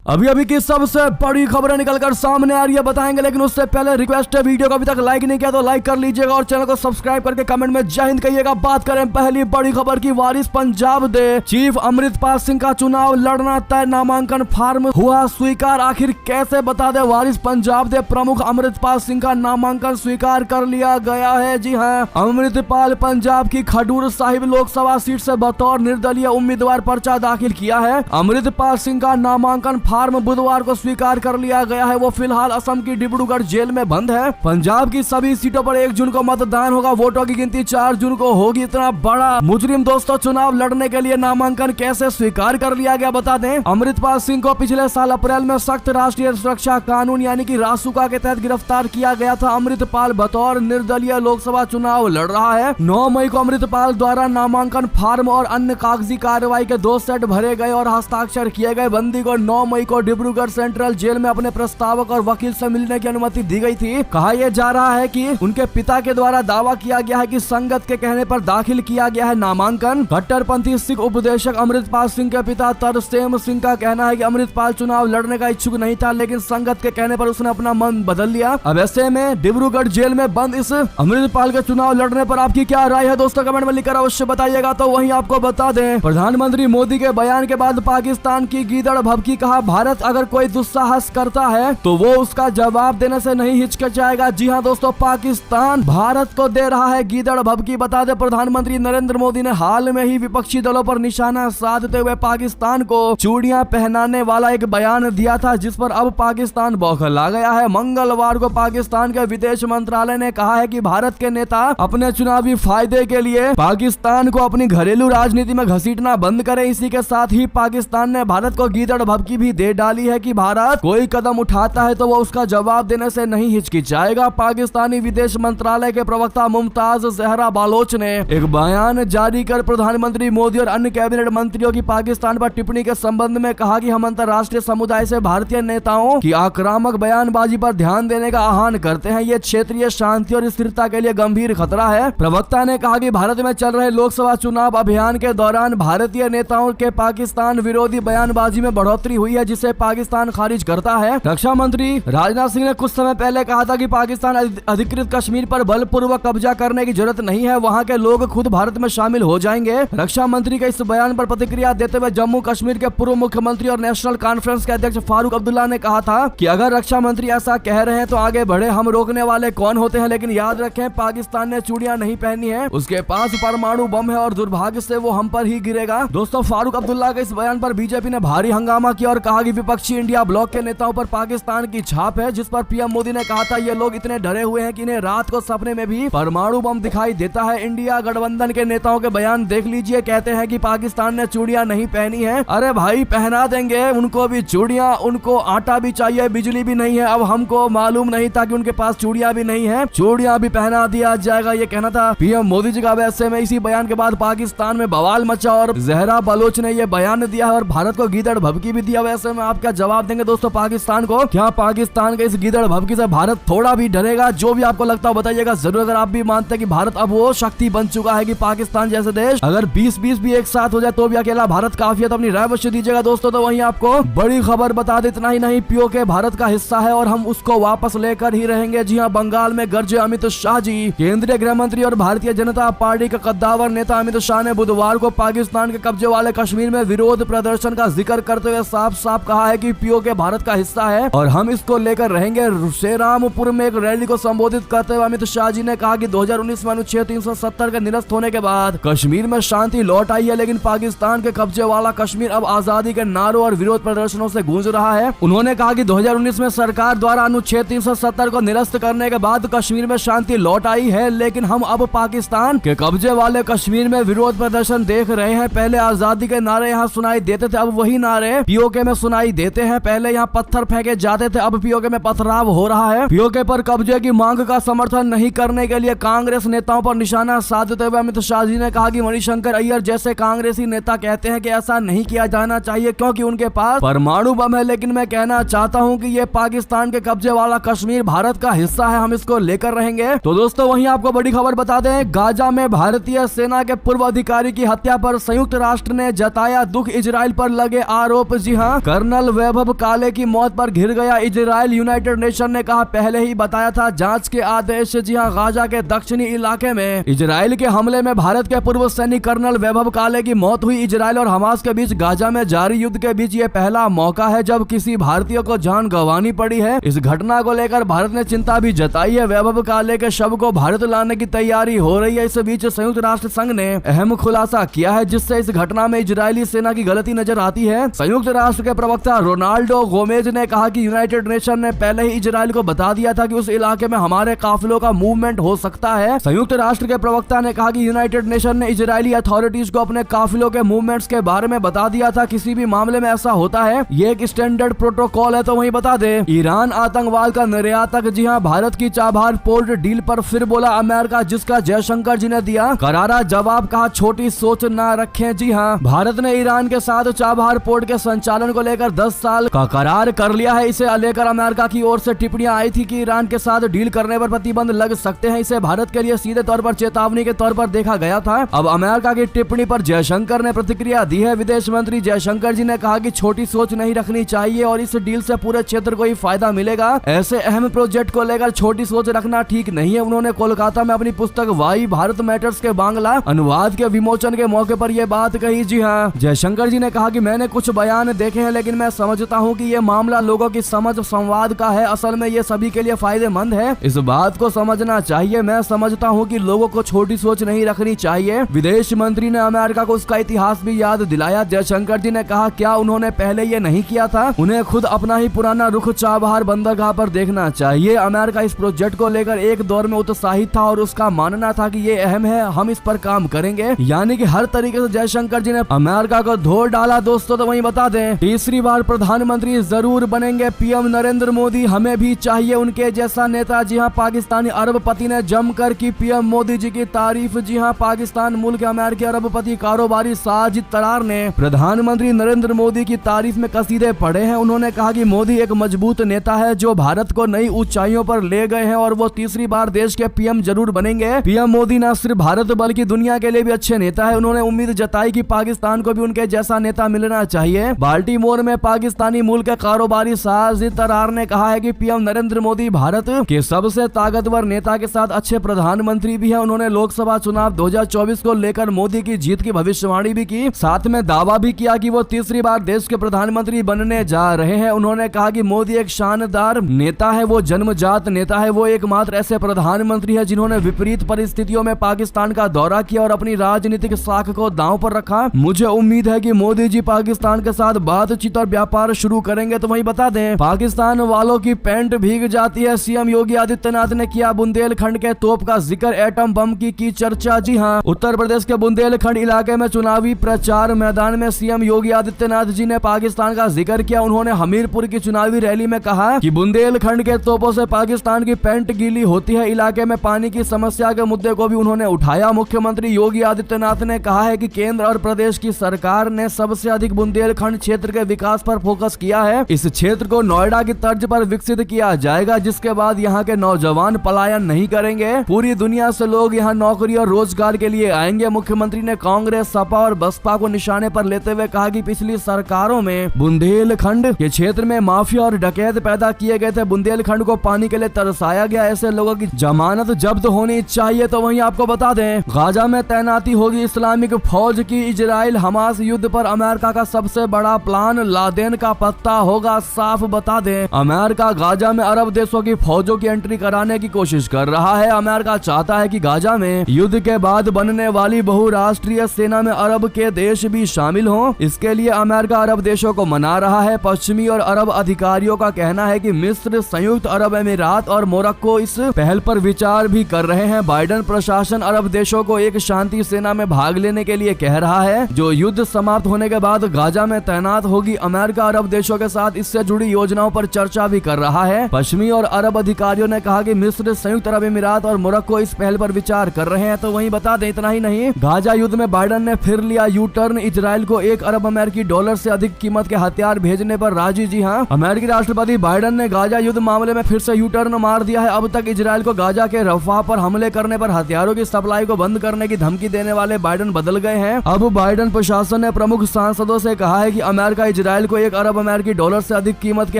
अभी अभी की सबसे बड़ी खबरें निकलकर सामने आ रही है, बताएंगे, लेकिन उससे पहले रिक्वेस्ट है, वीडियो को अभी तक लाइक नहीं किया तो लाइक कर लीजिएगा और चैनल को सब्सक्राइब करके कमेंट में जय हिंद कहिएगा। बात करें पहली बड़ी खबर की, वारिस पंजाब दे चीफ अमृतपाल सिंह का चुनाव लड़ना तय, नामांकन फार्म हुआ स्वीकार। आखिर कैसे, बता दे, वारिस पंजाब दे प्रमुख अमृतपाल सिंह का नामांकन स्वीकार कर लिया गया है। जी हाँ, अमृतपाल पंजाब की खडूर साहिब लोकसभा सीट से बतौर निर्दलीय उम्मीदवार पर्चा दाखिल किया है। अमृतपाल सिंह का नामांकन फार्म बुधवार को स्वीकार कर लिया गया है। वो फिलहाल असम की डिब्रूगढ़ जेल में बंद है। पंजाब की सभी सीटों पर 1 जून को मतदान होगा, वोटों की गिनती 4 जून को होगी। इतना बड़ा मुजरिम दोस्तों चुनाव लड़ने के लिए नामांकन कैसे स्वीकार कर लिया गया, बता दें। अमृतपाल सिंह को पिछले साल अप्रैल में सख्त राष्ट्रीय सुरक्षा कानून यानी कि रासुका के तहत गिरफ्तार किया गया था। अमृतपाल बतौर निर्दलीय लोकसभा चुनाव लड़ रहा है। 9 मई को अमृतपाल द्वारा नामांकन फार्म और अन्य कागजी कार्रवाई के 2 सेट भरे गए और हस्ताक्षर किए गए। बंदी को 9 मई को डिब्रूगढ़ सेंट्रल जेल में अपने प्रस्तावक और वकील से मिलने की अनुमति दी गई थी। कहा यह जा रहा है कि उनके पिता के द्वारा दावा किया गया है कि संगत के कहने पर दाखिल किया गया है नामांकन। कट्टरपंथी सिख उपदेशक अमृतपाल सिंह के पिता तरसेम सिंह का कहना है कि अमृतपाल चुनाव लड़ने का इच्छुक नहीं था, लेकिन संगत के कहने पर उसने अपना मन बदल लिया। अब ऐसे में डिब्रूगढ़ जेल में बंद इस अमृतपाल के चुनाव लड़ने पर आपकी क्या राय है दोस्तों, कमेंट में लिखकर अवश्य बताइएगा। तो वहीं आपको बता दें, प्रधानमंत्री मोदी के बयान के बाद पाकिस्तान की गीदड़ भभकी। कहा, भारत अगर कोई दुस्साहस करता है तो वो उसका जवाब देने से नहीं हिचकिचाएगा। जी हां दोस्तों, पाकिस्तान भारत को दे रहा है गीदड़ भभकी। बता दें, प्रधानमंत्री नरेंद्र मोदी ने हाल में ही विपक्षी दलों पर निशाना साधते हुए पाकिस्तान को चूड़ियां पहनाने वाला एक बयान दिया था, जिस पर अब पाकिस्तान बौखला गया है। मंगलवार को पाकिस्तान के विदेश मंत्रालय ने कहा है कि भारत के नेता अपने चुनावी फायदे के लिए पाकिस्तान को अपनी घरेलू राजनीति में घसीटना बंद करें। इसी के साथ ही पाकिस्तान ने भारत को गीदड़ भभकी भी दे डाली है कि भारत कोई कदम उठाता है तो वो उसका जवाब देने से नहीं हिचकिचाएगा। पाकिस्तानी विदेश मंत्रालय के प्रवक्ता मुमताज जहरा बालोच ने एक बयान जारी कर प्रधानमंत्री मोदी और अन्य कैबिनेट मंत्रियों की पाकिस्तान पर टिप्पणी के संबंध में कहा कि हम अंतर्राष्ट्रीय समुदाय से भारतीय नेताओं की आक्रामक बयानबाजी पर ध्यान देने का आह्वान करते हैं। ये क्षेत्रीय शांति और स्थिरता के लिए गंभीर खतरा है। प्रवक्ता ने कहा कि भारत में चल रहे लोकसभा चुनाव अभियान के दौरान भारतीय नेताओं के पाकिस्तान विरोधी बयानबाजी में बढ़ोतरी हुई है, जिसे पाकिस्तान खारिज करता है। रक्षा मंत्री राजनाथ सिंह ने कुछ समय पहले कहा था कि पाकिस्तान अधिकृत कश्मीर पर बलपूर्वक कब्जा करने की जरूरत नहीं है, वहां के लोग खुद भारत में शामिल हो जाएंगे। रक्षा मंत्री के इस बयान पर प्रतिक्रिया देते हुए जम्मू कश्मीर के पूर्व मुख्यमंत्री और नेशनल कॉन्फ्रेंस के अध्यक्ष फारूक अब्दुल्ला ने कहा था कि अगर रक्षा मंत्री ऐसा कह रहे हैं तो आगे बढ़े, हम रोकने वाले कौन होते हैं। लेकिन याद रखें, पाकिस्तान ने चूड़ियां नहीं पहनी है, उसके पास परमाणु बम है और दुर्भाग्य से वो हम पर ही गिरेगा। दोस्तों, फारूक अब्दुल्ला के इस बयान पर बीजेपी ने भारी हंगामा किया और कहा कि विपक्षी इंडिया ब्लॉक के नेताओं पर पाकिस्तान की छाप है, जिस पर पीएम मोदी ने कहा था ये लोग इतने डरे हुए हैं कि इन्हें रात को सपने में भी परमाणु बम दिखाई देता है। इंडिया गठबंधन के नेताओं के बयान देख लीजिए, कहते हैं कि पाकिस्तान ने चूड़ियां नहीं पहनी है। अरे भाई, पहना देंगे उनको भी चूड़ियां, उनको आटा भी चाहिए, बिजली भी नहीं है। अब हमको मालूम नहीं था कि उनके पास चूड़ियां भी नहीं है, चूड़ियां भी पहना दिया जाएगा, ये कहना था पीएम मोदी जी का। वैसे में इसी बयान के बाद पाकिस्तान में बवाल मचा और जहरा बलोच ने यह बयान दिया और भारत को गीदड़ भभकी भी दिया। वैसे में आप क्या जवाब देंगे दोस्तों पाकिस्तान को? क्या पाकिस्तान के इस गीदड़ भभकी से भारत थोड़ा भी डरेगा? जो भी आपको लगता है बताइएगा जरूर। अगर आप भी मानते हैं कि भारत अब वो शक्ति बन चुका है कि पाकिस्तान जैसे देश अगर 20-20 भी एक साथ हो जाए तो भी अकेला भारत काफी है, तो अपनी राय अवश्य दीजिएगा दोस्तों। तो वहीं आपको बड़ी खबर बता दे, इतना ही नहीं, पीओके भारत का हिस्सा है और हम उसको वापस लेकर ही रहेंगे। जी हाँ, बंगाल में गरजे अमित शाह जी। केंद्रीय गृह मंत्री और भारतीय जनता पार्टी का कद्दावर नेता अमित शाह ने बुधवार को पाकिस्तान के कब्जे वाले कश्मीर में विरोध प्रदर्शन का जिक्र करते हुए साफ साफ कहा है कि पीओके भारत का हिस्सा है और हम इसको लेकर रहेंगे। श्रीरामपुर में एक रैली को संबोधित करते हुए अमित शाह जी ने कहा कि 2019 में अनुच्छेद 370 के निरस्त होने के बाद कश्मीर में शांति लौट आई है, लेकिन पाकिस्तान के कब्जे वाला कश्मीर अब आजादी के नारों और विरोध प्रदर्शनों से गूंज रहा है। उन्होंने कहा कि 2019 में सरकार द्वारा अनुच्छेद 370 को निरस्त करने के बाद कश्मीर में शांति लौट आई है, लेकिन हम अब पाकिस्तान के कब्जे वाले कश्मीर में विरोध प्रदर्शन देख रहे हैं। पहले आजादी के नारे यहाँ सुनाई देते थे, अब वही नारे पीओके में सुनाई देते हैं। पहले यहाँ पत्थर फेंके जाते थे, अब पीओके में पथराव हो रहा है। पीओके पर कब्जे की मांग का समर्थन नहीं करने के लिए कांग्रेस नेताओं पर निशाना साधते हुए अमित शाह जी ने कहा कि मणिशंकर अय्यर जैसे कांग्रेसी नेता कहते हैं कि ऐसा नहीं किया जाना चाहिए क्योंकि उनके पास परमाणु बम है, लेकिन मैं कहना चाहता हूं कि ये पाकिस्तान के कब्जे वाला कश्मीर भारत का हिस्सा है, हम इसको लेकर रहेंगे। तो दोस्तों, वहीं आपको बड़ी खबर बता दें, गाजा में भारतीय सेना के पूर्व अधिकारी की हत्या पर संयुक्त राष्ट्र ने जताया दुख, इजराइल पर लगे आरोप। जी हाँ, कर्नल वैभव काले की मौत पर घिर गया इजराइल। यूनाइटेड नेशन ने कहा पहले ही बताया था जांच के आदेश। जी हां, गाजा के दक्षिणी इलाके में इजराइल के हमले में भारत के पूर्व सैनिक कर्नल वैभव काले की मौत हुई। इजराइल और हमास के बीच गाजा में जारी युद्ध के बीच ये पहला मौका है जब किसी भारतीय को जान गंवानी पड़ी है। इस घटना को लेकर भारत ने चिंता भी जताई है। वैभव काले के शव को भारत लाने की तैयारी हो रही है। इस बीच संयुक्त राष्ट्र संघ ने अहम खुलासा किया है जिससे इस घटना में इजरायली सेना की गलती नजर आती है। संयुक्त राष्ट्र के प्रवक्ता रोनाल्डो गोमेज ने कहा कि यूनाइटेड नेशन ने पहले ही इजराइल को बता दिया था कि उस इलाके में हमारे काफिलों का मूवमेंट हो सकता है। संयुक्त राष्ट्र के प्रवक्ता ने कहा कि यूनाइटेड नेशन ने इजरायली अथॉरिटीज को अपने काफिलों के मूवमेंट्स के बारे में बता दिया था। किसी भी मामले में ऐसा होता है, ये एक स्टैंडर्ड प्रोटोकॉल है। तो वहीं बता दे, ईरान आतंकवाद का निर्यातक। जी हां, भारत की चाबहार पोर्ट डील पर फिर बोला अमेरिका, जिसका जयशंकर जी ने दिया करारा जवाब। कहा छोटी सोच ना रखें। जी हां, भारत ने ईरान के साथ चाबहार पोर्ट के संचालन को लेकर 10 साल का करार कर लिया है। इसे लेकर अमेरिका की ओर से टिप्पणियां आई थी कि ईरान के साथ डील करने पर प्रतिबंध लग सकते हैं। इसे भारत के लिए सीधे तौर पर चेतावनी के तौर पर देखा गया था। अब अमेरिका की टिप्पणी पर जयशंकर ने प्रतिक्रिया दी है। विदेश मंत्री जयशंकर जी ने कहा कि छोटी सोच नहीं रखनी चाहिए और इस डील से पूरे क्षेत्र को ही फायदा मिलेगा। ऐसे अहम प्रोजेक्ट को लेकर छोटी सोच रखना ठीक नहीं है। उन्होंने कोलकाता में अपनी पुस्तक वाई भारत मैटर्स के बांग्ला अनुवाद के विमोचन के मौके पर यह बात कही। जी हाँ, जयशंकर जी ने कहा कि मैंने कुछ बयान देखे हैं लेकिन मैं समझता हूं कि यह मामला लोगों की समझ संवाद का है। असल में यह सभी के लिए फायदेमंद है, इस बात को समझना चाहिए। मैं समझता हूं कि लोगों को छोटी सोच नहीं रखनी चाहिए। विदेश मंत्री ने अमेरिका को उसका इतिहास भी याद दिलाया। जयशंकर जी ने कहा क्या उन्होंने पहले ये नहीं किया था? उन्हें खुद अपना ही पुराना रुख चाबहार बंदरगाह पर देखना चाहिए। अमेरिका इस प्रोजेक्ट को लेकर एक दौर में उत्साहित था और उसका मानना था कि ये अहम है, हम इस पर काम करेंगे। यानी कि हर तरीके से जयशंकर जी ने अमेरिका को धो डाला। दोस्तों तो वहीं बता दें, तीसरी बार प्रधानमंत्री जरूर बनेंगे पीएम नरेंद्र मोदी, हमें भी चाहिए उनके जैसा नेता। जी हाँ, पाकिस्तानी अरबपति ने जमकर की पीएम मोदी जी की तारीफ। जी हाँ, पाकिस्तान मूल के अमेरिकी अरबपति कारोबारी साजिद तरार ने प्रधानमंत्री नरेंद्र मोदी की तारीफ में कसीदे पढ़े हैं। उन्होंने कहा कि मोदी एक मजबूत नेता है जो भारत को नई ऊंचाइयों पर ले गए हैं और वो तीसरी बार देश के पीएम जरूर बनेंगे। पीएम मोदी न सिर्फ भारत बल्कि दुनिया के लिए भी अच्छे नेता है। उन्होंने उम्मीद जताई कि पाकिस्तान को भी उनके जैसा नेता मिलना चाहिए। बाल्टीमोर में पाकिस्तानी मूल के कारोबारी साजिद तरार ने कहा है कि पीएम नरेंद्र मोदी भारत के सबसे ताकतवर नेता के साथ अच्छे प्रधानमंत्री भी है। उन्होंने लोकसभा चुनाव 2024 को लेकर मोदी की जीत की भविष्यवाणी भी की, साथ में दावा भी किया कि वो तीसरी बार देश के प्रधानमंत्री बनने जा रहे हैं। उन्होंने कहा कि मोदी एक शानदार नेता है, वो जन्मजात नेता है, वो एकमात्र ऐसे प्रधानमंत्री है जिन्होंने विपरीत परिस्थितियों में पाकिस्तान का दौरा किया और अपनी राजनीतिक साख को दांव पर रखा। मुझे उम्मीद है कि मोदी जी पाकिस्तान के साथ बातचीत और व्यापार शुरू करेंगे। तो वहीं बता दें, पाकिस्तान वालों की पैंट भीग जाती है। सीएम योगी आदित्यनाथ ने किया बुंदेलखंड के तोप का जिक्र, एटम बम की चर्चा। जी हां, उत्तर प्रदेश के बुंदेलखंड इलाके में चुनावी प्रचार मैदान में सीएम योगी आदित्यनाथ जी ने पाकिस्तान का जिक्र किया। उन्होंने हमीरपुर की चुनावी रैली में कहा कि बुंदेलखंड के तोपों से पाकिस्तान की पैंट गीली होती है। इलाके में पानी की समस्या के मुद्दे को भी उन्होंने उठाया। मुख्यमंत्री योगी आदित्यनाथ ने कहा है कि केंद्र और प्रदेश की सरकार ने सबसे अधिक बुंदेलखंड क्षेत्र के विकास पर फोकस किया है। इस क्षेत्र को नोएडा की तर्ज पर विकसित किया जाएगा, जिसके बाद यहाँ के नौजवान पलायन नहीं करेंगे। पूरी दुनिया से लोग यहाँ नौकरी और रोजगार के लिए आएंगे। मुख्यमंत्री ने कांग्रेस, सपा और बसपा को निशाने पर लेते हुए कहा कि पिछली सरकारों में बुंदेलखंड के क्षेत्र में माफिया और डकैत पैदा किए गए थे। बुंदेलखंड को पानी के लिए तरसाया गया। ऐसे लोगों की जमानत जब्त होनी चाहिए। तो वहीं आपको बता दें, गाजा में तैनाती होगी इस्लामिक फौज की। इजराइल हमास युद्ध पर अमेरिका का सबसे बड़ा प्लान लादेन का पत्ता होगा। साफ बता दें, अमेरिका गाजा में अरब देशों की फौजों की एंट्री कराने की कोशिश कर रहा है। अमेरिका चाहता है कि गाजा में युद्ध के बाद बनने वाली बहुराष्ट्रीय सेना में अरब के देश भी शामिल हों। इसके लिए अमेरिका अरब देशों को मना रहा है। पश्चिमी और अरब अधिकारियों का कहना है कि मिस्र, संयुक्त अरब अमीरात और मोरक्को इस पहल पर विचार भी कर रहे हैं। बाइडेन प्रशासन अरब देशों को एक शांति सेना में भाग लेने के लिए कह रहा है, जो युद्ध समाप्त होने के बाद गाजा में तैनात होगी। अमेरिका अरब देशों के साथ इससे जुड़ी योजनाओं पर चर्चा भी कर रहा है। पश्चिमी और अरब अधिकारियों ने कहा कि मिस्र, संयुक्त अरब अमीरात और मोरक्को इस पहल पर विचार कर रहे हैं। तो वहीं बता दें, इतना ही नहीं, गाजा युद्ध में बाइडेन ने फिर लिया यू टर्न। इजराइल को $1 अरब अमेरिकी डॉलर से अधिक कीमत के हथियार भेजने पर राजी। जी हां, अमेरिकी राष्ट्रपति बाइडेन ने गाजा युद्ध मामले में फिर से यू टर्न मार दिया है। अब तक इजराइल को गाजा के रफाह पर हमले करने पर हथियारों की सप्लाई को बंद करने की धमकी देने वाले बाइडेन बदल गए हैं। अब बाइडेन प्रशासन ने प्रमुख सांसदों से कहा है कि अमेरिका इजराइल इजराइल को 1 अरब अमेरिकी डॉलर से अधिक कीमत के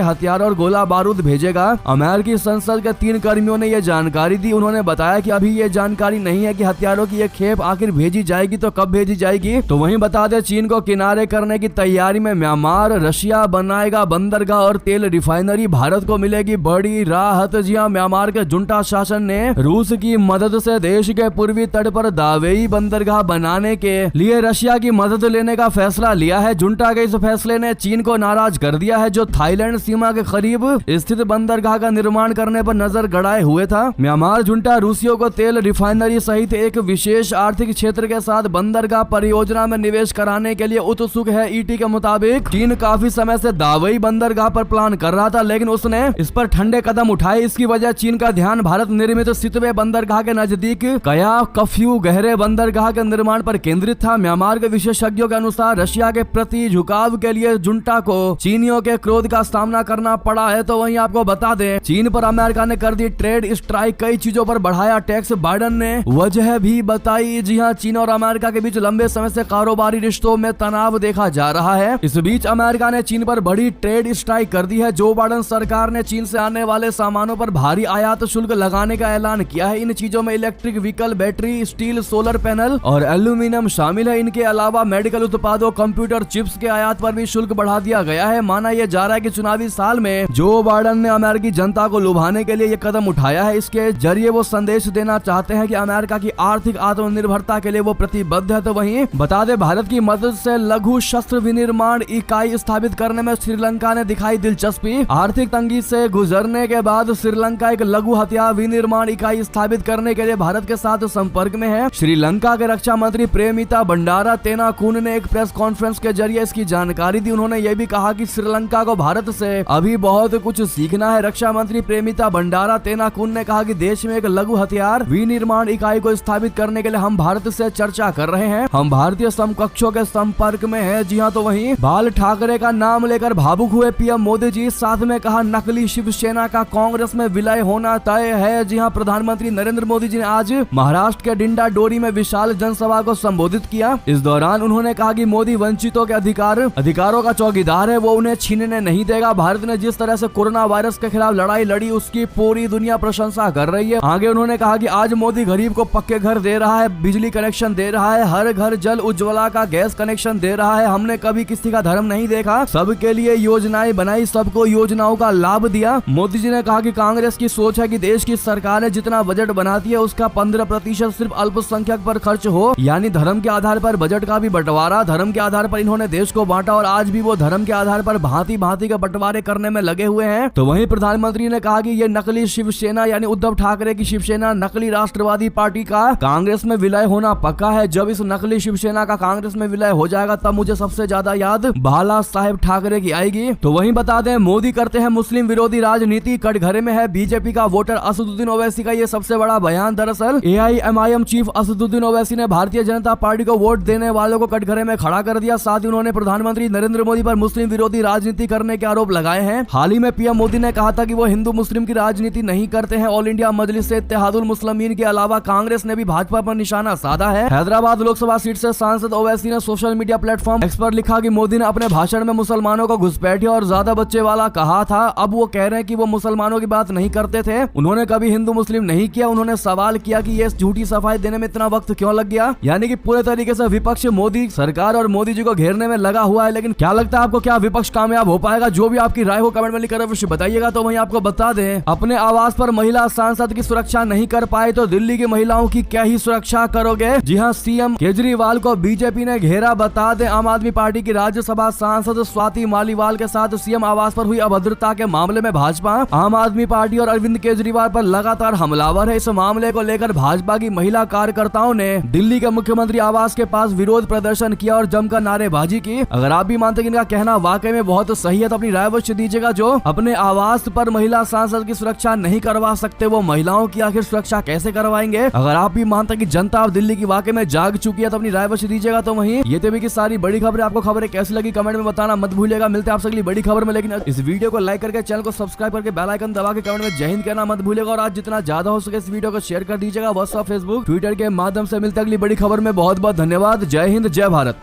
हथियार और गोला बारूद भेजेगा। अमेरिकी संसद के 3 कर्मियों ने यह जानकारी दी। उन्होंने बताया कि अभी ये जानकारी नहीं है कि हथियारों की ये खेप आखिर भेजी जाएगी तो कब भेजी जाएगी। तो वहीं बता दें, चीन को किनारे करने की तैयारी में म्यांमार। रशिया बनाएगा बंदरगाह और तेल रिफाइनरी, भारत को मिलेगी बड़ी राहत। जी हां, म्यांमार के जुंटा शासन ने रूस की मदद से देश के पूर्वी तट पर दावेई बंदरगाह बनाने के लिए रशिया की मदद लेने का फैसला लिया है। जुंटा के इस फैसले ने चीन को नाराज कर दिया है, जो थाईलैंड सीमा के करीब स्थित बंदरगाह का निर्माण करने पर नजर गड़ाए हुए था। म्यांमार जुंटा रूसियों को तेल रिफाइनरी सहित एक विशेष आर्थिक क्षेत्र के साथ बंदरगाह परियोजना में निवेश कराने के लिए उत्सुक है। ईटी के मुताबिक चीन काफी समय से दावेई बंदरगाह पर प्लान कर रहा था, लेकिन उसने इस पर ठंडे कदम उठाए। इसकी वजह चीन का ध्यान भारत निर्मित सितवे बंदरगाह के नजदीक कया कफ्यू गहरे बंदरगाह के निर्माण पर केंद्रित था। म्यांमार के विशेषज्ञों के अनुसार रशिया के प्रति झुकाव के लिए जुंटा को चीनियों के क्रोध का सामना करना पड़ा है। तो वहीं आपको बता दें, चीन पर अमेरिका ने कर दी ट्रेड स्ट्राइक, कई चीजों पर बढ़ाया टैक्स। बाइडेन ने वजह भी बताई। जी हां, चीन और अमेरिका के बीच लंबे समय से कारोबारी रिश्तों में तनाव देखा जा रहा है। इस बीच अमेरिका ने चीन पर बड़ी ट्रेड स्ट्राइक कर दी है। जो बाइडेन सरकार ने चीन से आने वाले सामानों पर भारी आयात शुल्क लगाने का ऐलान किया है। इन चीजों में electric vehicle, battery, steel, solar panel और एल्यूमिनियम शामिल है। इनके अलावा मेडिकल उत्पादों, कंप्यूटर चिप्स के आयात पर भी शुल्क बढ़ा दिया गया है। माना यह जा रहा है कि चुनावी साल में जो बाइडेन ने अमेरिकी जनता को लुभाने के लिए यह कदम उठाया है। इसके जरिए वो संदेश देना चाहते हैं कि अमेरिका की आर्थिक आत्मनिर्भरता के लिए वो प्रतिबद्ध है। तो वहीं बता दें, भारत की मदद से लघु शस्त्र विनिर्माण इकाई स्थापित करने में श्रीलंका ने दिखाई दिलचस्पी। आर्थिक तंगी से गुजरने के बाद श्रीलंका एक लघु हथियार विनिर्माण इकाई स्थापित करने के लिए भारत के साथ संपर्क में है। श्रीलंका के रक्षा मंत्री प्रेमिता बंडारा तेनाकुन ने एक प्रेस कॉन्फ्रेंस के जरिए इसकी जानकारी दी। उन्होंने यह भी कहा कि श्रीलंका को भारत से अभी बहुत कुछ सीखना है। रक्षा मंत्री प्रेमिता बंडारा तेनाकुन ने कहा कि देश में एक लघु हथियार विनिर्माण इकाई को स्थापित करने के लिए हम भारत से चर्चा कर रहे हैं। हम भारतीय समकक्षों के संपर्क में हैं। जी हां, तो वहीं बाल ठाकरे का नाम लेकर भावुक हुए पीएम मोदी जी। साथ में कहा, नकली शिवसेना का कांग्रेस में विलय होना तय है। जी हां, प्रधानमंत्री नरेंद्र मोदी जी ने आज महाराष्ट्र के डिंडा डोरी में विशाल जनसभा को संबोधित किया। इस दौरान उन्होंने कहा कि मोदी वंचितों के अधिकारों का चौकीदार है, वो उन्हें छीनने नहीं देगा। भारत ने जिस तरह से कोरोना वायरस के खिलाफ लड़ाई लड़ी, उसकी पूरी दुनिया प्रशंसा कर रही है। आगे उन्होंने कहा कि आज मोदी गरीब को पक्के घर दे रहा है, बिजली कनेक्शन दे रहा है, हर घर जल उज्ज्वला का गैस कनेक्शन दे रहा है। हमने कभी किसी का धर्म नहीं देखा, सबके लिए योजनाएं बनाई, सबको योजनाओं का लाभ दिया। मोदी जी ने कहा कि कांग्रेस की सोच है कि देश की सरकारें जितना बजट बनाती है उसका 15% सिर्फ अल्पसंख्यक पर खर्च हो, यानी धर्म के आधार पर बजट का भी बंटवारा। धर्म के आधार पर इन्होंने देश को बांटा और आज भी वो धर्म के आधार पर भांति भांति के बंटवारे करने में लगे हुए हैं। तो वहीं प्रधानमंत्री ने कहा कि ये नकली शिवसेना यानी उद्धव ठाकरे की शिवसेना नकली राष्ट्रवादी पार्टी का कांग्रेस में विलय होना पक्का है। जब इस नकली शिवसेना का कांग्रेस में विलय हो जाएगा तब मुझे सबसे ज्यादा याद बाला साहेब ठाकरे की आएगी। तो वहीं बता दें, मोदी करते हैं मुस्लिम विरोधी राजनीति, कटघरे में है बीजेपी का वोटर। असदुद्दीन ओवैसी का ये सबसे बड़ा बयान। दरअसल AIMIM चीफ असदुद्दीन ओवैसी ने भारतीय जनता पार्टी को वोट देने वालों को कटघरे में खड़ा कर दिया। साथ ही उन्होंने प्रधानमंत्री नरेंद्र मोदी पर मुस्लिम विरोधी राजनीति करने के आरोप लगाए हैं। हाल ही में पीएम मोदी ने कहा था कि वो हिंदू मुस्लिम की राजनीति नहीं करते हैं। ऑल इंडिया मजलिस इत्तेहादुल मुस्लिमीन के अलावा कांग्रेस ने भी भाजपा पर निशाना साधा है। हैदराबाद लोकसभा सीट से सांसद ओवैसी ने सोशल मीडिया प्लेटफॉर्म एक्स पर लिखा कि मोदी ने अपने भाषण में मुसलमानों को घुसपैठिया और ज्यादा बच्चे वाला कहा था। अब वो कह रहे हैं कि वो मुसलमानों की बात नहीं करते थे, उन्होंने कभी हिंदू मुस्लिम नहीं किया। उन्होंने सवाल किया कि ये झूठी सफाई देने में इतना वक्त क्यों लग गया, यानी कि पूरे तरीके से विपक्ष मोदी सरकार और मोदी जी को घेरने में लगा हुआ है। लेकिन क्या लगता है आपको, क्या विपक्ष कामयाब हो पाएगा? जो भी आपकी राय हो कमेंट में लिखकर अवश्य बताइएगा। तो वहीं आपको बता दें, अपने आवास पर महिला सांसद की सुरक्षा नहीं कर पाए तो दिल्ली की महिलाओं की क्या ही सुरक्षा करोगे। जी हां, सीएम केजरीवाल को बीजेपी ने घेरा। बता दें, आम आदमी पार्टी की राज्यसभा सांसद स्वाति मालीवाल के साथ सीएम आवास पर हुई अभद्रता के मामले में भाजपा, आम आदमी पार्टी और अरविंद केजरीवाल पर लगातार हमलावर है। इस मामले को लेकर भाजपा की महिला कार्यकर्ताओं ने दिल्ली के मुख्यमंत्री आवास के पास विरोध प्रदर्शन किया और जमकर नारेबाजी की। अगर आप भी मानते हैं कि इनका कहना वाकई में बहुत सही है तो अपनी राय अवश्य दीजिएगा। जो अपने आवास पर महिला सांसद की सुरक्षा नहीं करवा सकते, वो महिलाओं की आखिर सुरक्षा कैसे करवाएंगे? अगर आप भी मानते हैं कि जनता अब दिल्ली की वाकई में जाग चुकी है तो अपनी राय अवश्य दीजिएगा। तो वहीं ये थे की सारी बड़ी खबरें। आपको खबरें कैसी लगी कमेंट में बताना मत भूलिएगा। मिलते हैं आपसे अगली बड़ी खबर में, लेकिन इस वीडियो को लाइक करके चैनल को सब्सक्राइब करके बेल आइकन दबा के कमेंट में जय हिंद कहना मत भूलिएगा। और आज जितना ज्यादा हो सके इस वीडियो को शेयर कर दीजिएगा व्हाट्सएप, फेसबुक, ट्विटर के माध्यम से। मिलते हैं अगली बड़ी खबर में। बहुत बहुत धन्यवाद। जय हिंद, जय भारत।